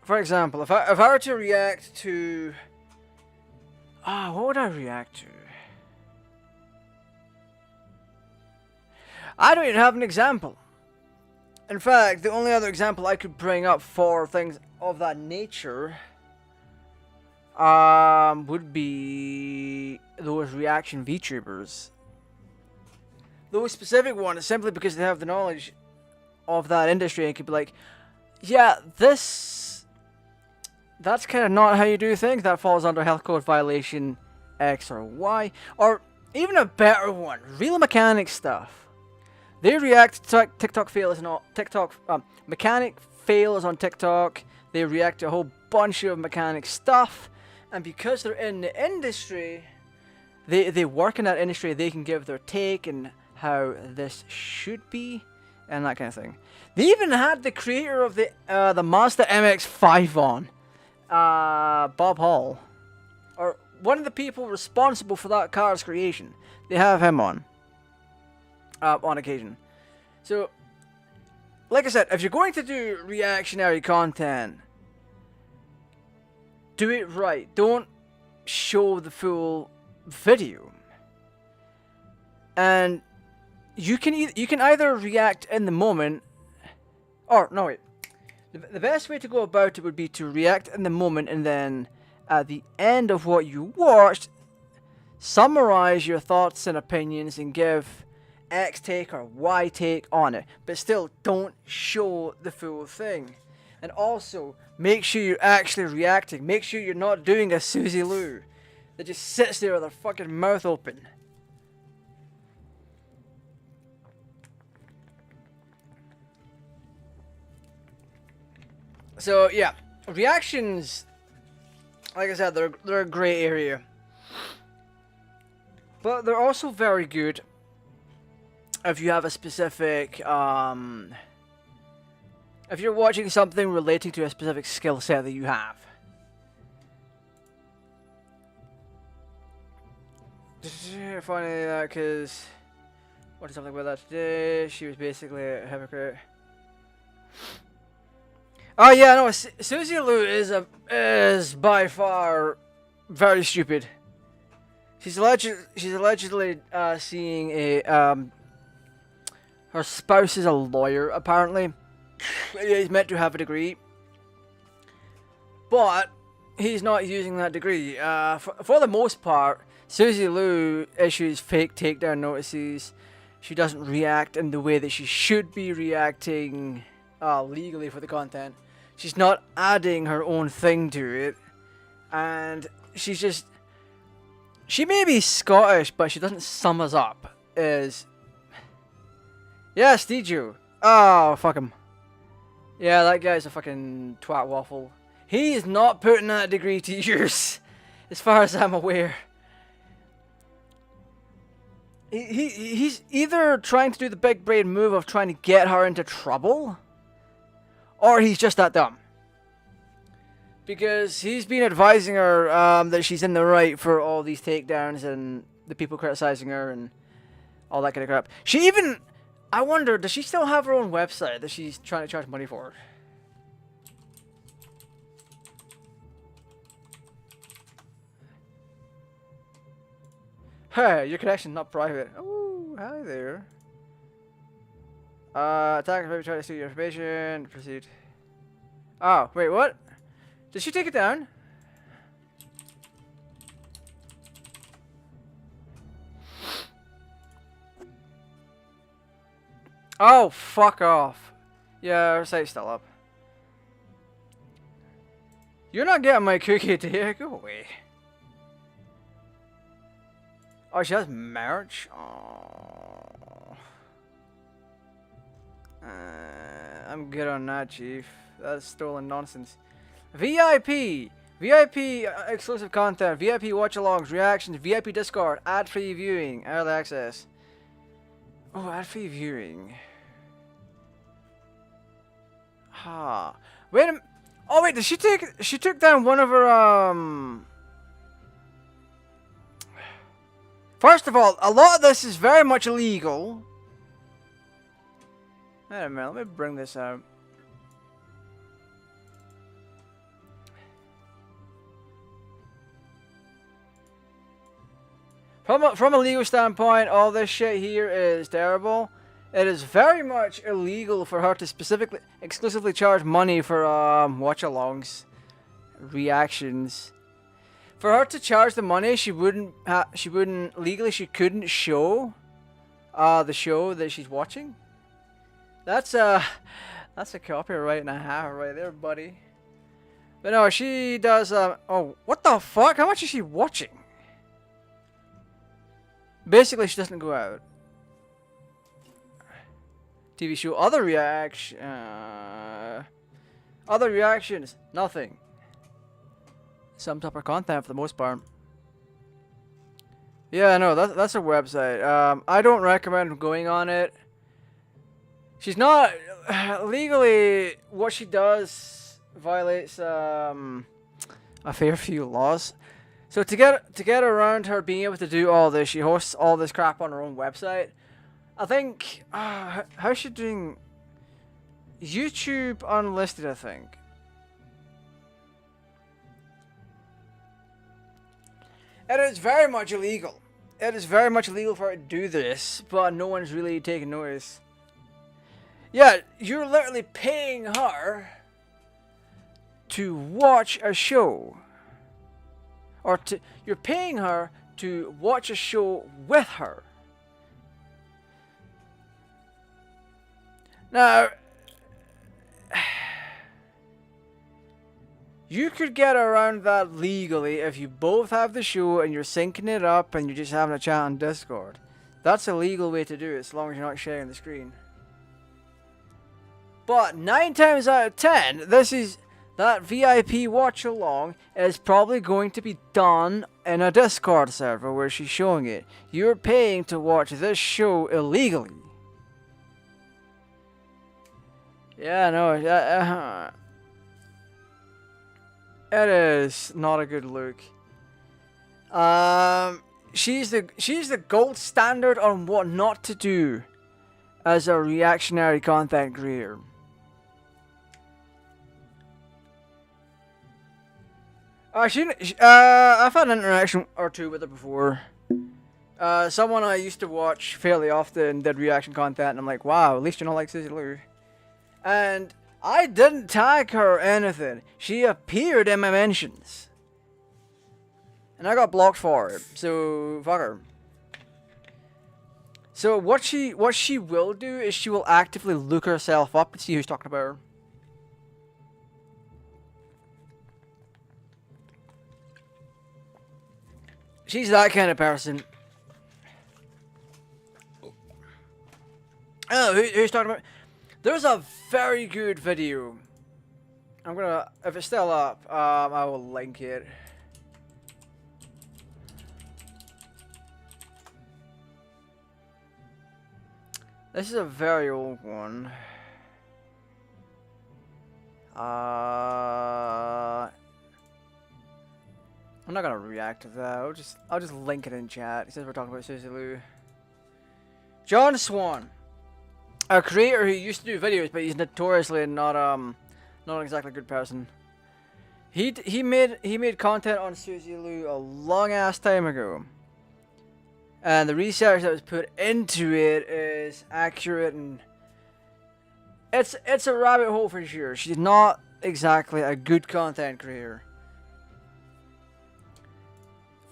if I were to react to, what would I react to? I don't even have an example. In fact, the only other example I could bring up for things of that nature would be those reaction VTubers. Those specific ones, simply because they have the knowledge of that industry and could be like, yeah, that's kind of not how you do things. That falls under health code violation X or Y. Or even a better one, real mechanic stuff. They react to TikTok fails and all. Mechanic fails on TikTok. They react to a whole bunch of mechanic stuff, and because they're in the industry, they work in that industry. They can give their take and how this should be, and that kind of thing. They even had the creator of the Mazda MX-5 on, Bob Hall, or one of the people responsible for that car's creation. They have him on occasion. So, like I said, if you're going to do reactionary content, do it right. Don't show the full video. And you can either react in the moment, or no wait. The best way to go about it would be to react in the moment, and then at the end of what you watched, summarize your thoughts and opinions and give X take or Y take on it, but still don't show the full thing. And also make sure you're actually reacting. Make sure you're not doing a Susie Lou that just sits there with her fucking mouth open. So yeah, reactions, like I said, they're a grey area, but they're also very good if you have a specific, if you're watching something relating to a specific skill set that you have. Funny that, because watching something with that today, she was basically a hypocrite. Oh yeah, no, Susie Lou is by far very stupid. She's allegedly seeing a her spouse is a lawyer, apparently. He's meant to have a degree, but he's not using that degree. For the most part, Susie Lou issues fake takedown notices. She doesn't react in the way that she should be reacting legally for the content. She's not adding her own thing to it, and she's just... She may be Scottish, but she doesn't sum us up as... Yes, did you? Oh, fuck him. Yeah, that guy's a fucking twat waffle. He is not putting that degree to use, as far as I'm aware. He's either trying to do the big brain move of trying to get her into trouble, or he's just that dumb. Because he's been advising her that she's in the right for all these takedowns and the people criticizing her and all that kind of crap. She even... I wonder, does she still have her own website that she's trying to charge money for? Hey, your connection not private. Oh, hi there. Attacker maybe try to steal your information. Proceed. Oh, wait, what? Did she take it down? Oh, fuck off. Yeah, her site's still up. You're not getting my cookie, dear. Go away. Oh, she has merch? Oh. I'm good on that, Chief. That's stolen nonsense. VIP exclusive content, VIP watch-alongs, reactions, VIP Discord, ad-free viewing, early access. Oh, ad-free viewing. Ha. Wait a minute. Oh wait, did she take? She took down one of her First of all, a lot of this is very much illegal. Wait a minute, let me bring this out. From a legal standpoint, all this shit here is terrible. It is very much illegal for her to exclusively charge money for watch-alongs, reactions. For her to charge the money, she couldn't show the show that she's watching. That's a copyright and a half right there, buddy. But no, she does oh, what the fuck? How much is she watching? Basically, she doesn't go out. TV show, other reactions, nothing. Sums up her content for the most part. Yeah, no, that's a website. I don't recommend going on it. She's not legally. What she does violates a fair few laws. So to get around her being able to do all this, she hosts all this crap on her own website. I think how's she doing? YouTube unlisted, I think. It is very much illegal. It is very much illegal for her to do this, but no one's really taking notice. Yeah, you're literally paying her to watch a show. Or you're paying her to watch a show with her. Now, you could get around that legally if you both have the show and you're syncing it up and you're just having a chat on Discord. That's a legal way to do it, as long as you're not sharing the screen. But 9 times out of 10, that VIP watch along is probably going to be done in a Discord server where she's showing it. You're paying to watch this show illegally. Yeah, no, it is not a good look. She's the gold standard on what not to do as a reactionary content creator. I've had an interaction or two with her before. Someone I used to watch fairly often did reaction content, and I'm like, wow, at least you're not like Susie Lou. And I didn't tag her or anything. She appeared in my mentions. And I got blocked for it, so fuck her. So what she will do is she will actively look herself up and see who's talking about her. She's that kind of person. Oh, who's talking about? There's a very good video. I'm gonna, if it's still up, I will link it. This is a very old one. I'm not gonna react to that. I'll just link it in chat. He says we're talking about Susie Lou. John Swan, a creator who used to do videos, but he's notoriously not exactly a good person. He made content on Susie Lou a long ass time ago, and the research that was put into it is accurate, and it's a rabbit hole for sure. She's not exactly a good content creator.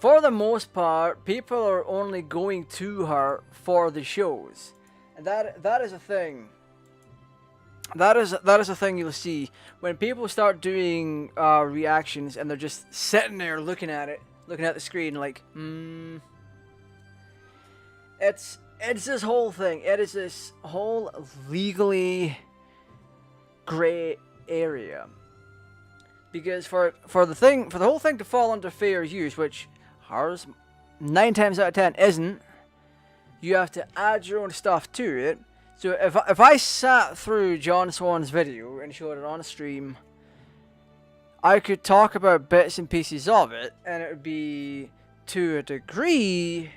For the most part, people are only going to her for the shows, and that is a thing. That is a thing you'll see when people start doing reactions and they're just sitting there looking at the screen like, It's this whole thing. It is this whole legally gray area. Because for the whole thing to fall under fair use, which ours 9 times out of 10 isn't, you have to add your own stuff to it. So if I sat through John Swan's video and showed it on a stream, I could talk about bits and pieces of it, and it would be, to a degree,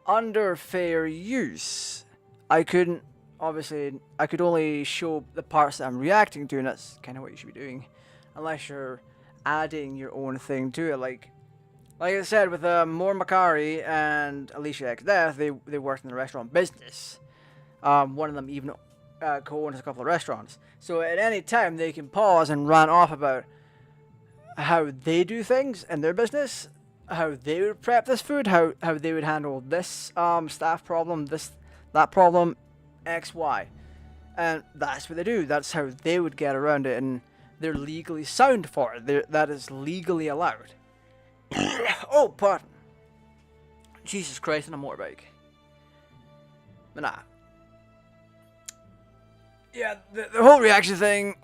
under fair use. I couldn't, obviously, I could only show the parts that I'm reacting to, and that's kind of what you should be doing, unless you're adding your own thing to it. Like I said, with Moore Macari and Alicia X Death, they worked in the restaurant business. One of them even co-owns a couple of restaurants. So at any time, they can pause and rant off about how they do things in their business, how they would prep this food, how they would handle this staff problem, that problem, X, Y. And that's what they do. That's how they would get around it, and they're legally sound for it. That is legally allowed. Oh, pardon. Jesus Christ, on a motorbike. But nah. Yeah, the whole reaction thing,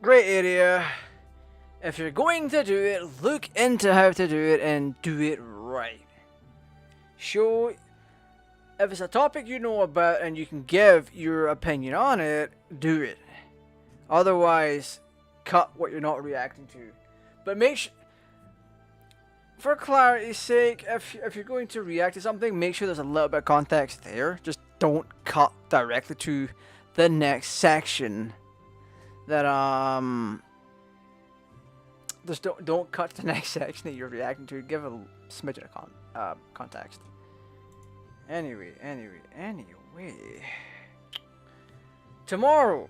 great area. If you're going to do it, look into how to do it and do it right. Show, if it's a topic you know about and you can give your opinion on it, do it. Otherwise, cut what you're not reacting to. But make sure, for clarity's sake, if you're going to react to something, make sure there's a little bit of context there. Just don't cut directly to the next section. That just don't cut to the next section that you're reacting to. Give a smidgen of context. Anyway. Tomorrow.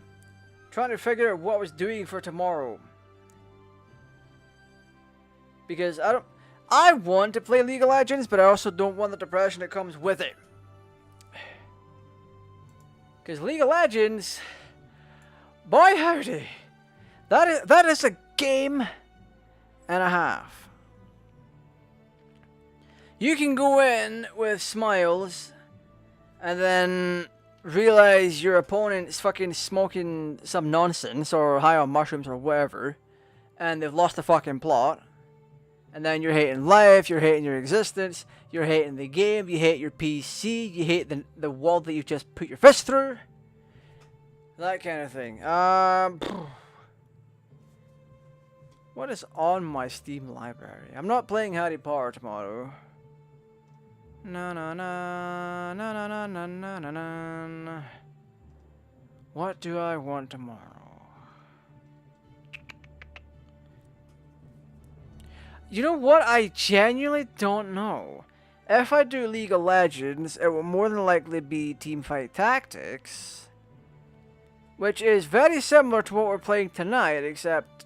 Trying to figure out what I was doing for tomorrow. Because I want to play League of Legends, but I also don't want the depression that comes with it. Because League of Legends, boy howdy, that is a game and a half. You can go in with smiles and then realize your opponent's fucking smoking some nonsense or high on mushrooms or whatever, and they've lost the fucking plot. And then you're hating life, you're hating your existence, you're hating the game, you hate your PC, you hate the wall that you've just put your fist through. That kind of thing. What is on my Steam library? I'm not playing Harry Potter tomorrow. Na. What do I want tomorrow? You know what? I genuinely don't know. If I do League of Legends, it will more than likely be Teamfight Tactics, which is very similar to what we're playing tonight, except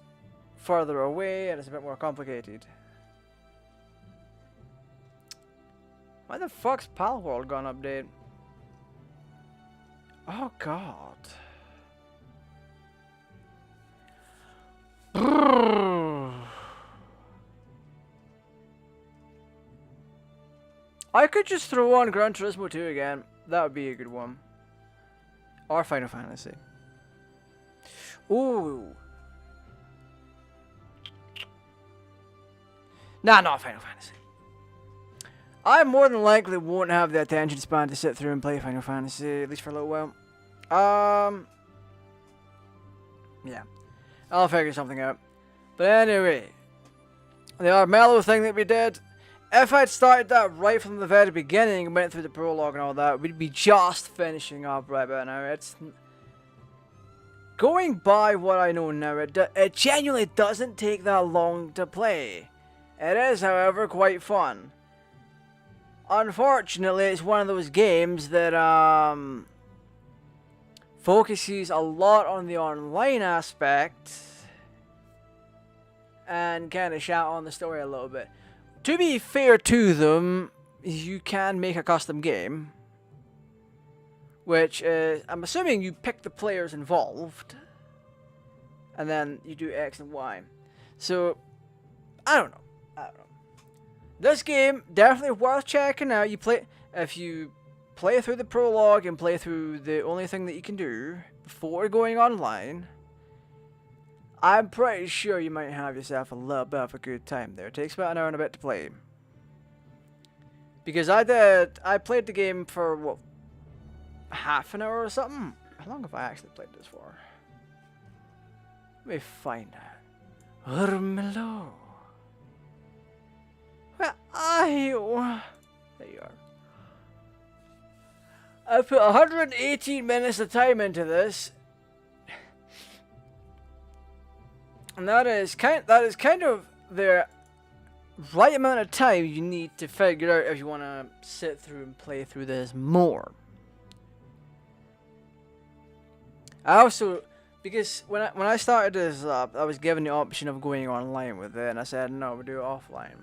further away and it's a bit more complicated. Why the fuck's Palworld gone update? Oh god. I could just throw on Gran Turismo 2 again. That would be a good one. Or Final Fantasy. Ooh. Nah, not Final Fantasy. I more than likely won't have the attention span to sit through and play Final Fantasy, at least for a little while. Yeah. I'll figure something out. But anyway, the Armello thing that we did, if I'd started that right from the very beginning and went through the prologue and all that, we'd be just finishing up right about now. It's going by what I know now, it genuinely doesn't take that long to play. It is, however, quite fun. Unfortunately, it's one of those games that focuses a lot on the online aspect and kind of shout on the story a little bit. To be fair to them, you can make a custom game, which is, I'm assuming you pick the players involved, and then you do X and Y. So, I don't know. This game, definitely worth checking out. If you play through the prologue and play through the only thing that you can do before going online, I'm pretty sure you might have yourself a little bit of a good time there. It takes about an hour and a bit to play. Because I played the game for, what, half an hour or something? How long have I actually played this for? Let me find out. Armello. Where are you? There you are. I put 118 minutes of time into this. And that is kind of the right amount of time you need to figure out if you want to sit through and play through this more. I also, because when I started this up, I was given the option of going online with it, and I said no, we'll do it offline.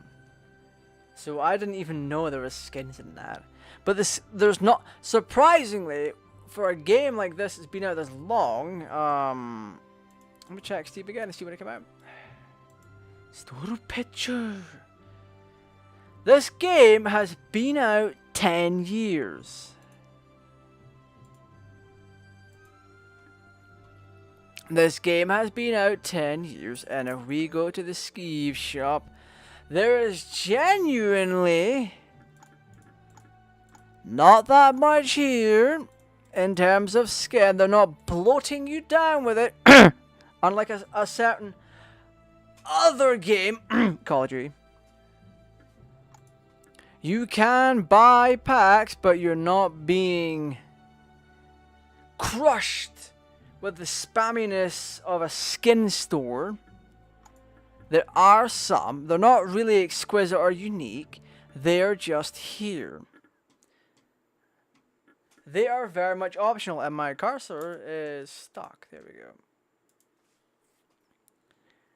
So I didn't even know there was skins in that. But there's not, surprisingly, for a game like this that's been out this long. Let me check Steam again and see when it came out. Store picture. This game has been out 10 years. This game has been out 10 years, and if we go to the Skeeve shop, there is genuinely not that much here in terms of skin. They're not bloating you down with it, unlike a certain other game, Call of Duty. You can buy packs, but you're not being crushed with the spamminess of a skin store. There are some. They're not really exquisite or unique. They're just here. They are very much optional, and my cursor is stuck. There we go.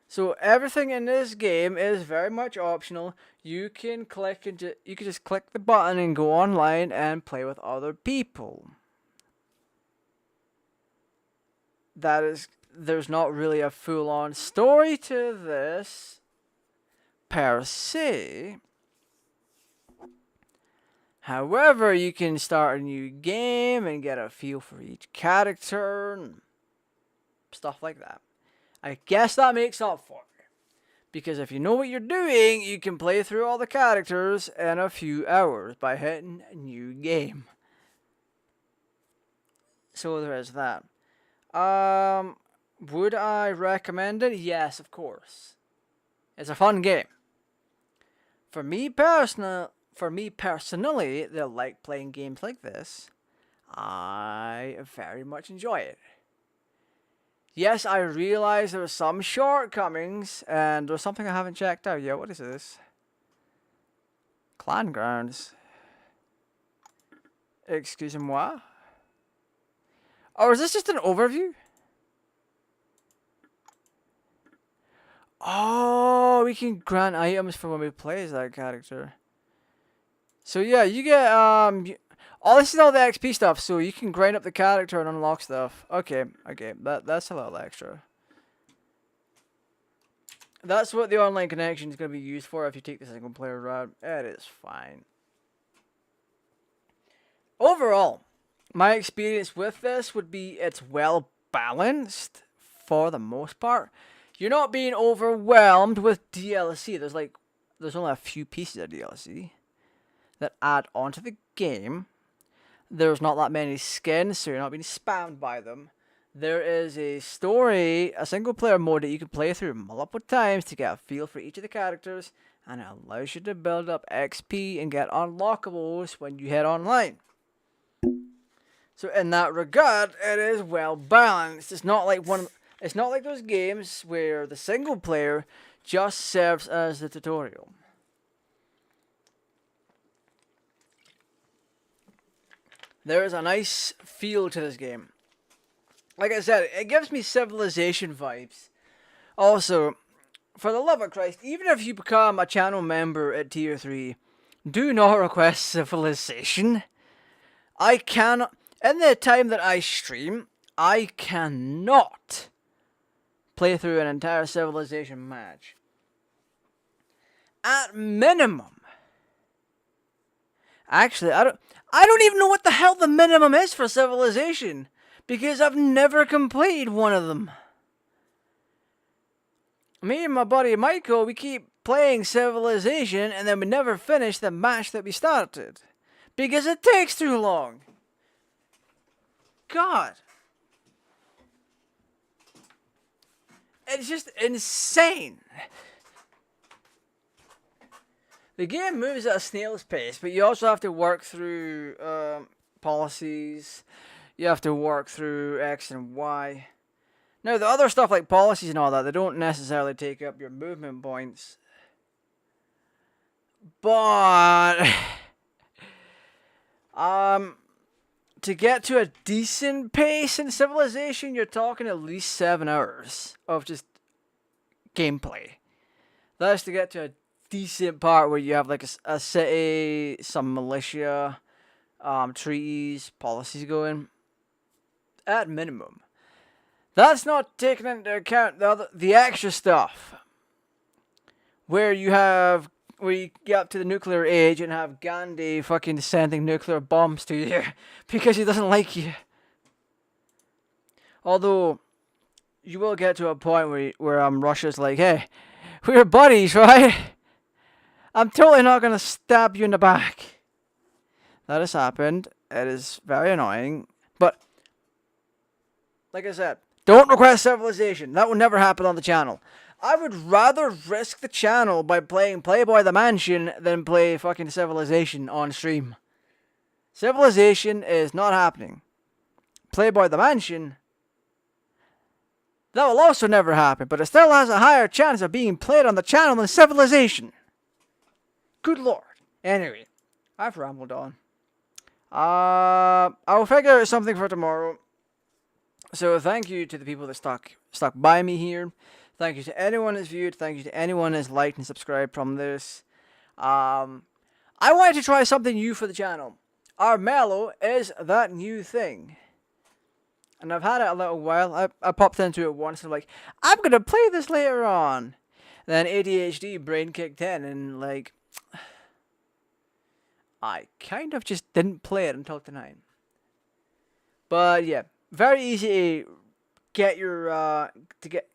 So everything in this game is very much optional. You can click and you can just click the button and go online and play with other people. There's not really a full-on story to this per se. However, you can start a new game and get a feel for each character and stuff like that. I guess that makes up for it. Because if you know what you're doing, you can play through all the characters in a few hours by hitting a new game. So there is that. Would I recommend it? Yes, of course. It's a fun game. For me personally, that like playing games like this, I very much enjoy it. Yes, I realize there are some shortcomings, and there's something I haven't checked out yet. What is this? Clan Grounds. Excusez-moi. Or is this just an overview? Oh, we can grant items for when we play as that character. So yeah, you get oh, this is all the XP stuff, so you can grind up the character and unlock stuff. Okay, that's a little extra. That's what the online connection is going to be used for if you take the single player route. It is fine. Overall, my experience with this would be it's well balanced for the most part. You're not being overwhelmed with DLC. There's only a few pieces of DLC that add onto the game. There's not that many skins, so you're not being spammed by them. There is a story, a single player mode that you can play through multiple times to get a feel for each of the characters, and it allows you to build up XP and get unlockables when you head online. So in that regard, it is well balanced. It's not like those games where the single player just serves as the tutorial. There is a nice feel to this game. Like I said, it gives me Civilization vibes. Also, for the love of Christ, even if you become a channel member at tier 3, do not request Civilization. I cannot, in the time that I stream, I cannot play through an entire Civilization match. At minimum. Actually, I don't even know what the hell the minimum is for Civilization, because I've never completed one of them. me and my buddy Michael, we keep playing Civilization and then we never finish the match that we started. Because it takes too long. God. It's just insane. The game moves at a snail's pace, but you also have to work through policies. You have to work through X and Y. Now, the other stuff like policies and all that, they don't necessarily take up your movement points. But to get to a decent pace in Civilization, you're talking at least 7 hours of just gameplay. That's to get to a decent part where you have like a city, some militia, treaties, policies going. At minimum. That's not taking into account the extra stuff. Where you get up to the nuclear age and have Gandhi fucking sending nuclear bombs to you because he doesn't like you. Although, you will get to a point where Russia's like, hey, we're buddies, right? I'm totally not going to stab you in the back. That has happened. It is very annoying. But, like I said, don't request Civilization. That will never happen on the channel. I would rather risk the channel by playing Playboy the Mansion than play fucking Civilization on stream. Civilization is not happening. Playboy the Mansion, that will also never happen, but it still has a higher chance of being played on the channel than Civilization. Good lord. Anyway, I've rambled on. I'll figure out something for tomorrow. So thank you to the people that stuck by me here. Thank you to anyone that's viewed. Thank you to anyone that's liked and subscribed from this. I wanted to try something new for the channel. Armello is that new thing. And I've had it a little while. I popped into it once and I'm like, I'm going to play this later on. Then ADHD brain kicked in and like, I kind of just didn't play it until tonight. But yeah, very easy to get your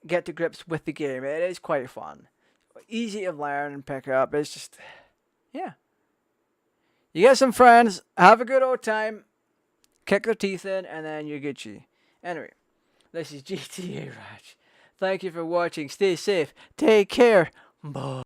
get to grips with the game. It is quite fun, easy to learn and pick up. It's just, yeah. You get some friends, have a good old time, kick their teeth in, and then you're Gucci. Anyway, this is GTAraj. Thank you for watching. Stay safe. Take care. Bye.